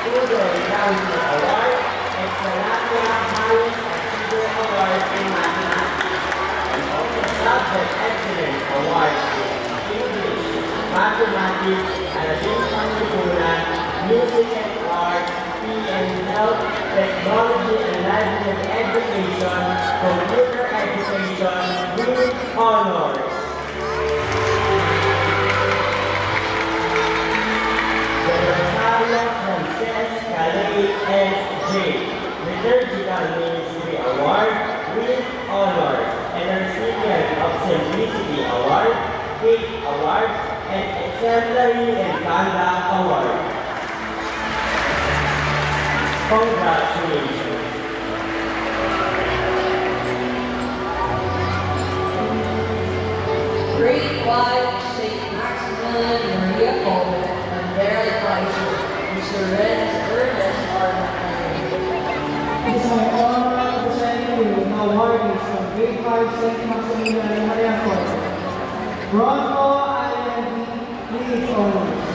Student Council Award, Excellence Highest Achiever Award in Mathematics, and also Subject Excellence Award in English, Mathematics, Arabic Panlipunan, Music and Art, PN Health, Technology and Livelihood Education, Computer Education, with honors. The Rosario Frances Calais S.J. Liturgical Ministry Award with honors, and a recipient of Simplicity Award, Cake Award, and Exemplary and Conduct Award. Congratulations. Grade 5, St. Maximilian Maria Coleman, and Barry Kaiser, Mr. Ernest R. It is my honor to present to you the awardees of Grade 5 St. Maximilian Maria Coleman. Bronco Island, please honors.